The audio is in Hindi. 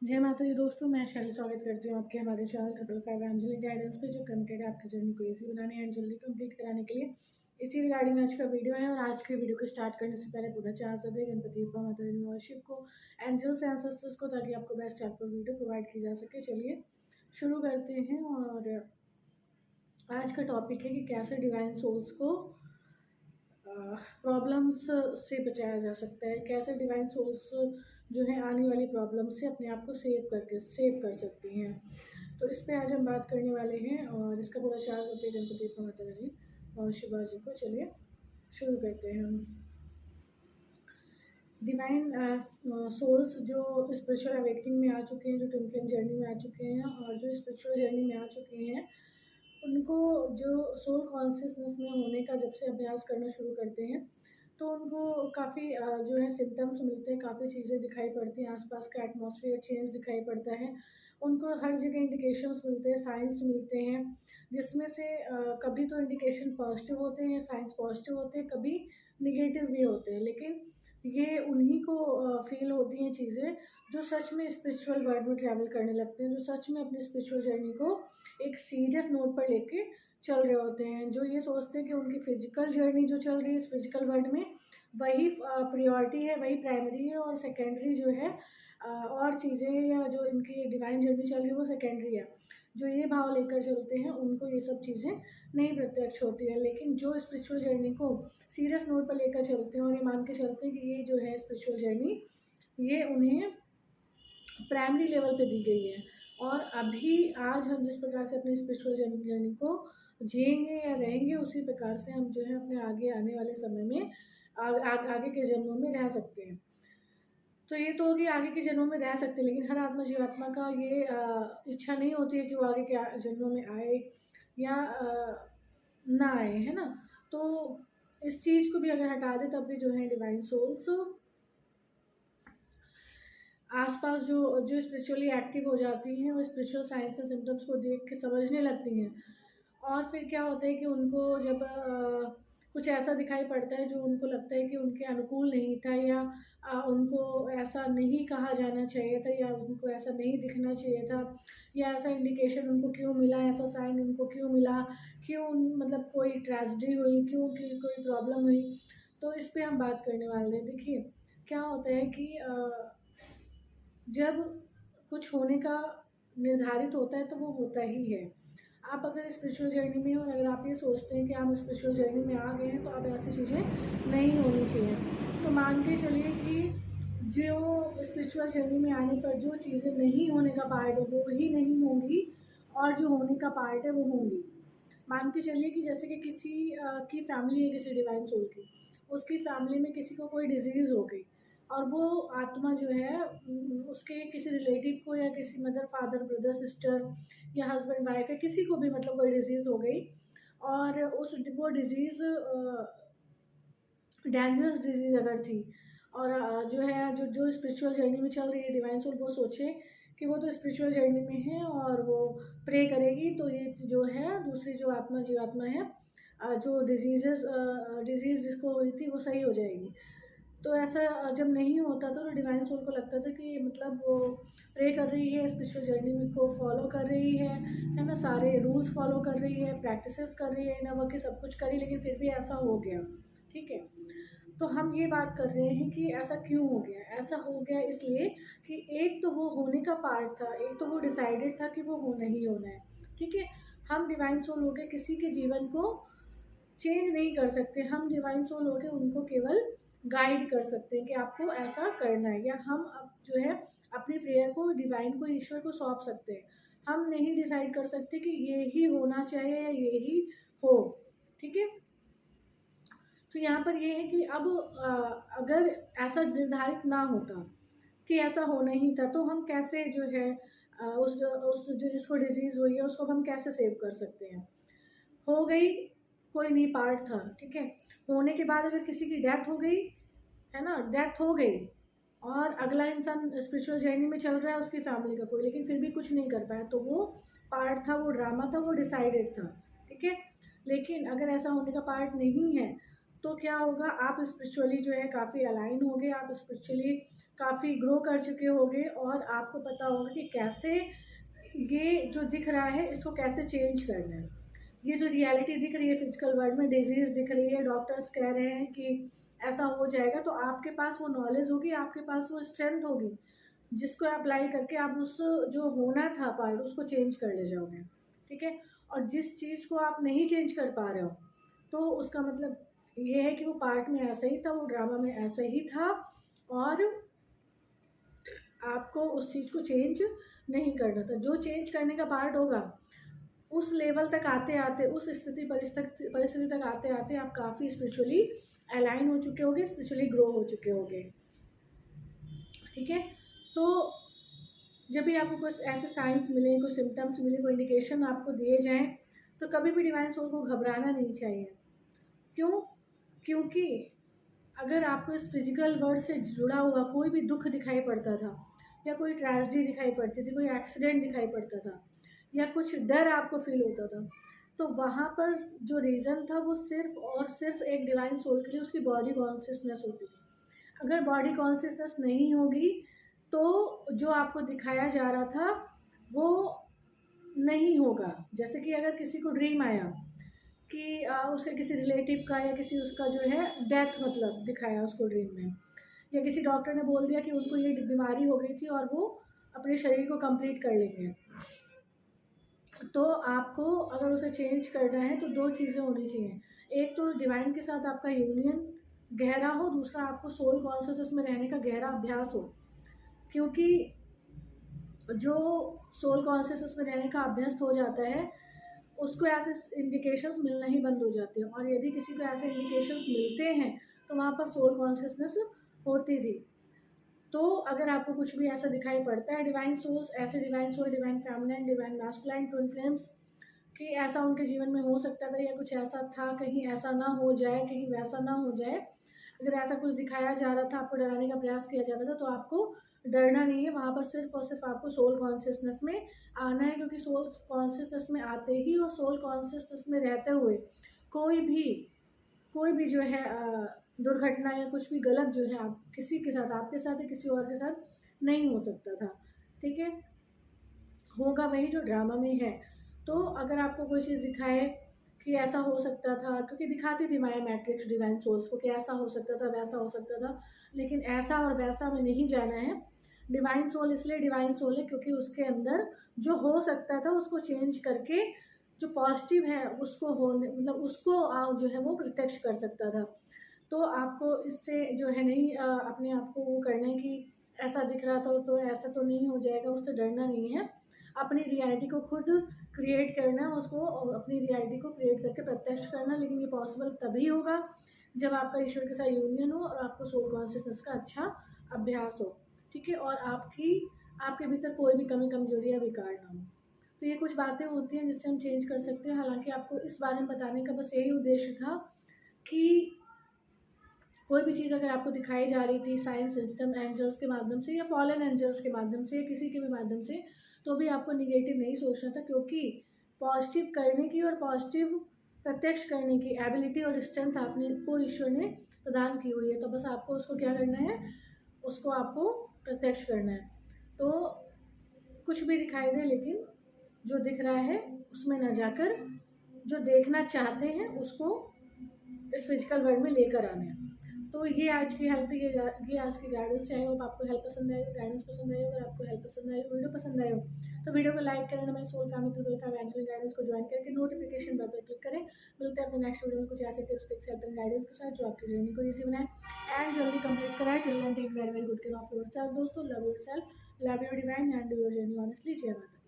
जय माता दी दोस्तों, मैं शैली स्वागत करती हूँ आपके हमारे चैनल 555 एंजलिक गाइडेंस पे, जो कमिटेड है आपकी जर्नी को इजी बनाने एंड जल्दी कंप्लीट कराने के लिए। इसी रिगार्डिंग आज का वीडियो है। और आज के वीडियो को स्टार्ट करने से पहले पूरा चाह सकते हैं गणपति बप्पा, माता दी और शिव को, एंजल्स एंड एंसेस्टर्स को, ताकि आपको बेस्ट हेल्पफुल वीडियो प्रोवाइड की जा सके। चलिए शुरू करते हैं। और आज का टॉपिक है कि कैसे डिवाइन सोल्स को प्रॉब्लम्स से बचाया जा सकता है, कैसे डिवाइन सोल्स जो है आने वाली प्रॉब्लम से अपने आप को सेव कर सकती हैं। तो इस पे आज हम बात करने वाले हैं। और इसका पूरा चार्ज होते हैं गणपति बप्पा, माता जी और शिवा जी को। चलिए शुरू करते हैं हम। डिवाइन सोल्स जो स्पिरिचुअल अवेकनिंग में आ चुके हैं, जो ट्विन फ्लेम जर्नी में आ चुके हैं और जो स्पिरिचुअल जर्नी में आ चुके हैं, उनको जो सोल कॉन्शियसनेस में होने का जब से अभ्यास करना शुरू करते हैं, तो उनको काफ़ी जो है सिम्टम्स मिलते हैं, काफ़ी चीज़ें दिखाई पड़ती हैं, आसपास का एटमॉस्फेयर चेंज दिखाई पड़ता है। उनको हर जगह इंडिकेशंस मिलते हैं, साइंस मिलते हैं, जिसमें से कभी तो इंडिकेशन पॉजिटिव होते हैं, साइंस पॉजिटिव होते हैं, कभी निगेटिव भी होते हैं। लेकिन ये उन्हीं को फील होती हैं चीज़ें जो सच में स्पिरिचुअल वर्ल्ड में ट्रैवल करने लगते हैं, जो सच में अपनी स्पिरिचुअल जर्नी को एक सीरियस नोट पर लेके चल रहे होते हैं, जो ये सोचते हैं कि उनकी फिजिकल जर्नी जो चल रही है इस फिजिकल वर्ल्ड में, वही प्रायोरिटी है, वही प्राइमरी है, और सेकेंडरी जो है और चीज़ें या जो इनकी डिवाइन जर्नी चल रही है वो सेकेंडरी है। जो ये भाव लेकर चलते हैं उनको ये सब चीज़ें नहीं प्रत्यक्ष होती है। लेकिन जो स्पिरिचुअल जर्नी को सीरियस नोट पर लेकर चलते हैं और ये मान के चलते हैं कि ये जो है स्पिरिचुअल जर्नी, ये उन्हें प्राइमरी लेवल पे दी गई है। और अभी आज हम जिस प्रकार से अपनी स्पिरिचुअल जर्नी को जिएंगे या रहेंगे, उसी प्रकार से हम जो है अपने आगे आने वाले समय में आगे के जन्मों में रह सकते हैं। तो ये तो होगी आगे के जन्मों में रह सकते हैं, लेकिन हर आत्मा जीवात्मा का ये इच्छा नहीं होती है कि वो आगे के जन्मों में आए या ना आए, है ना। तो इस चीज़ को भी अगर हटा दे तब भी जो है डिवाइन सोल्स आसपास जो जो स्पिरिचुअली एक्टिव हो जाती हैं, वो स्पिरिचुअल साइंस से सिम्टम्स को देख के समझने लगती हैं। और फिर क्या होता है कि उनको जब कुछ ऐसा दिखाई पड़ता है जो उनको लगता है कि उनके अनुकूल नहीं था, या उनको ऐसा नहीं कहा जाना चाहिए था, या उनको ऐसा नहीं दिखना चाहिए था, या ऐसा इंडिकेशन उनको क्यों मिला, ऐसा साइन उनको क्यों मिला, क्यों मतलब कोई ट्रेजेडी हुई, क्यों कोई प्रॉब्लम हुई, तो इस पर हम बात करने वाले हैं। देखिए क्या होता है कि जब कुछ होने का निर्धारित होता है तो वो होता ही है। आप अगर स्पिरिचुअल जर्नी में हो और अगर आप ये सोचते हैं कि आप स्पिरिचुअल जर्नी में आ गए हैं तो अब ऐसी चीज़ें नहीं होनी चाहिए, तो मान के चलिए कि जो स्पिरिचुअल जर्नी में आने पर जो चीज़ें नहीं होने का पार्ट है वो ही नहीं होंगी, और जो होने का पार्ट है वो होंगी। मान के चलिए कि जैसे कि किसी की फैमिली है, किसी डिवाइन सोल की, उसकी फैमिली में किसी को कोई डिजीज़ हो गई, और वो आत्मा जो है उसके किसी रिलेटिव को, या किसी मदर फादर ब्रदर सिस्टर या हस्बैंड वाइफ या किसी को भी मतलब कोई डिजीज़ हो गई, और वो डिजीज़ डेंजरस डिजीज़ अगर थी, और जो है जो स्पिरिचुअल जर्नी में चल रही है डिवाइन सोल, वो सोचे कि वो तो स्पिरिचुअल जर्नी में है और वो प्रे करेगी तो ये जो है दूसरी जो आत्मा जीवात्मा है, जो डिजीज़ जिसको हुई थी वो सही हो जाएगी। तो ऐसा जब नहीं होता था तो डिवाइन सोल को लगता था कि मतलब वो प्रे कर रही है, स्पिरिचुअल जर्नी को फॉलो कर रही है ना, सारे रूल्स फॉलो कर रही है, प्रैक्टिसेस कर रही है, ना वो कि सब कुछ करी, लेकिन फिर भी ऐसा हो गया। ठीक है, तो हम ये बात कर रहे हैं कि ऐसा क्यों हो गया। ऐसा हो गया इसलिए कि एक तो वो होने का पार्ट था, एक तो वो डिसाइडेड था कि वो होना ही होना है। ठीक है, हम डिवाइन सोल हो के किसी के जीवन को चेंज नहीं कर सकते, हम डिवाइन सोल हो के उनको केवल गाइड कर सकते हैं कि आपको ऐसा करना है, या हम अब जो है अपनी प्रेयर को डिवाइन को, ईश्वर को सौंप सकते हैं। हम नहीं डिसाइड कर सकते कि ये ही होना चाहिए या ये ही हो। ठीक है, तो यहाँ पर ये है कि अब अगर ऐसा निर्धारित ना होता कि ऐसा होना ही था, तो हम कैसे जो है उस जो जिसको डिजीज़ हुई है उसको हम कैसे सेव कर सकते हैं। हो गई, कोई नहीं पार्ट था। ठीक है, होने के बाद अगर किसी की डेथ हो गई, है ना, डेथ हो गई, और अगला इंसान स्पिरिचुअल जर्नी में चल रहा है, उसकी फैमिली का कोई, लेकिन फिर भी कुछ नहीं कर पाया, तो वो पार्ट था, वो ड्रामा था, वो डिसाइडेड था। ठीक है, लेकिन अगर ऐसा होने का पार्ट नहीं है तो क्या होगा, आप स्पिरिचुअली जो है काफ़ी अलाइन होगे, आप स्पिरिचुअली काफ़ी ग्रो कर चुके होंगे और आपको पता होगा कि कैसे ये जो दिख रहा है इसको कैसे चेंज करना है। ये जो रियलिटी दिख रही है फिजिकल वर्ल्ड में, डिजीज़ दिख रही है, डॉक्टर्स कह रहे हैं कि ऐसा हो जाएगा, तो आपके पास वो नॉलेज होगी, आपके पास वो स्ट्रेंथ होगी जिसको अप्लाई करके आप उस जो होना था पार्ट उसको चेंज कर ले जाओगे। ठीक है, और जिस चीज़ को आप नहीं चेंज कर पा रहे हो तो उसका मतलब ये है कि वो पार्ट में ऐसा ही था, वो ड्रामा में ऐसा ही था और आपको उस चीज़ को चेंज नहीं करना था। जो चेंज करने का पार्ट होगा उस लेवल तक आते आते, उस परिस्थिति तक आते आते आप काफ़ी स्पिरिचुअली अलाइन हो चुके होगे, स्पिरिचुअली ग्रो हो चुके होगे। ठीक है, तो जब भी आपको कुछ ऐसे साइंस मिले, कुछ सिम्टम्स मिले, कोई इंडिकेशन आपको दिए जाएं, तो कभी भी डिवाइन सोल को घबराना नहीं चाहिए। क्यों? क्योंकि अगर आपको इस फिजिकल वर्ल्ड से जुड़ा हुआ कोई भी दुख दिखाई पड़ता था या कोई ट्रेजेडी दिखाई पड़ती थी, कोई एक्सीडेंट दिखाई पड़ता था या कुछ डर आपको फील होता था, तो वहाँ पर जो रीज़न था वो सिर्फ और सिर्फ एक डिवाइन सोल के लिए उसकी बॉडी कॉन्शियसनेस होती थी। अगर बॉडी कॉन्शियसनेस नहीं होगी तो जो आपको दिखाया जा रहा था वो नहीं होगा। जैसे कि अगर किसी को ड्रीम आया कि उसके किसी रिलेटिव का या किसी उसका जो है डेथ मतलब दिखाया उसको ड्रीम में, या किसी डॉक्टर ने बोल दिया कि उनको ये बीमारी हो गई थी और वो अपने शरीर को कंप्लीट कर लेंगे, तो आपको अगर उसे चेंज करना है तो दो चीज़ें होनी चाहिए। एक तो डिवाइन के साथ आपका यूनियन गहरा हो, दूसरा आपको सोल कॉन्शियसनेस में रहने का गहरा अभ्यास हो। क्योंकि जो सोल कॉन्शियसनेस में रहने का अभ्यस्त हो जाता है उसको ऐसे इंडिकेशंस मिलना ही बंद हो जाते हैं, और यदि किसी को ऐसे इंडिकेशंस मिलते हैं तो वहाँ पर सोल कॉन्शियसनेस होती थी। तो अगर आपको कुछ भी ऐसा दिखाई पड़ता है, डिवाइन सोल्स ऐसे divine soul, divine feminine, divine masculine twin flames कि ऐसा उनके जीवन में हो सकता था या कुछ ऐसा था, कहीं ऐसा ना हो जाए, कहीं वैसा ना हो जाए, अगर ऐसा कुछ दिखाया जा रहा था, आपको डराने का प्रयास किया जा रहा था, तो आपको डरना नहीं है। वहाँ पर सिर्फ और सिर्फ आपको सोल कॉन्शियसनेस में आना है, क्योंकि सोल कॉन्शियसनेस में आते ही और सोल कॉन्शियसनेस में रहते हुए कोई भी जो है दुर्घटना या कुछ भी गलत जो है आप किसी के साथ, आपके साथ या किसी और के साथ नहीं हो सकता था। ठीक है, होगा वही जो ड्रामा में है। तो अगर आपको कोई चीज़ दिखाए कि ऐसा हो सकता था, क्योंकि दिखाती थी माया मैट्रिक्स डिवाइन सोल्स को कि ऐसा हो सकता था, वैसा हो सकता था, लेकिन ऐसा और वैसा में नहीं जाना है। डिवाइन सोल इसलिए डिवाइन सोल है क्योंकि उसके अंदर जो हो सकता था उसको चेंज करके जो पॉजिटिव है उसको होने मतलब उसको जो है वो प्रत्यक्ष कर सकता था। तो आपको इससे जो है नहीं अपने आप को वो करना है कि ऐसा दिख रहा था तो ऐसा तो नहीं हो जाएगा, उससे डरना नहीं है। अपनी रियलिटी को खुद क्रिएट करना, उसको अपनी रियलिटी को क्रिएट करके प्रत्यक्ष करना, लेकिन ये पॉसिबल तभी होगा जब आपका ईश्वर के साथ यूनियन हो और आपको सोल कॉन्शियसनेस का अच्छा अभ्यास हो। ठीक है, और आपके भीतर कोई भी कमी कमजोरी या विकार ना हो। तो ये कुछ बातें होती हैं जिससे हम चेंज कर सकते हैं। हालांकि आपको इस बारे में बताने का बस यही उद्देश्य था कि कोई भी चीज़ अगर आपको दिखाई जा रही थी साइंस सिस्टम एंजल्स के माध्यम से या फॉलन एंजल्स के माध्यम से या किसी के भी माध्यम से, तो भी आपको निगेटिव नहीं सोचना था, क्योंकि पॉजिटिव करने की और पॉजिटिव प्रत्यक्ष करने की एबिलिटी और स्ट्रेंथ आपने को ईश्वर ने प्रदान की हुई है। तो बस आपको उसको क्या करना है, उसको आपको प्रत्यक्ष करना है। तो कुछ भी दिखाई दे, लेकिन जो दिख रहा है उसमें न जाकर जो देखना चाहते हैं उसको इस फिजिकल वर्ल्ड में लेकर आना है। तो ये आज की हेल्प ये आज की गाइडेंस है। आई होप आपको हेल्प पसंद आएगी, गाइडेंस पसंद आई। अगर आपको हेल्प पसंद आई, वीडियो पसंद आए हो तो वीडियो को लाइक करें, हमारे soul family to angelic guidance को ज्वाइन करके नोटिफिकेशन बेल पर क्लिक करें। मिलते हैं अपने नेक्स्ट वीडियो में कुछ ऐसे tips tricks help and guidance के साथ जो आपकी जर्नी को ईजी बनाए एंड जल्दी कंप्लीट कराए। Till then take very very good care of yourself दोस्तों। Love yourself, love your divine and do your journey honestly. जय माता।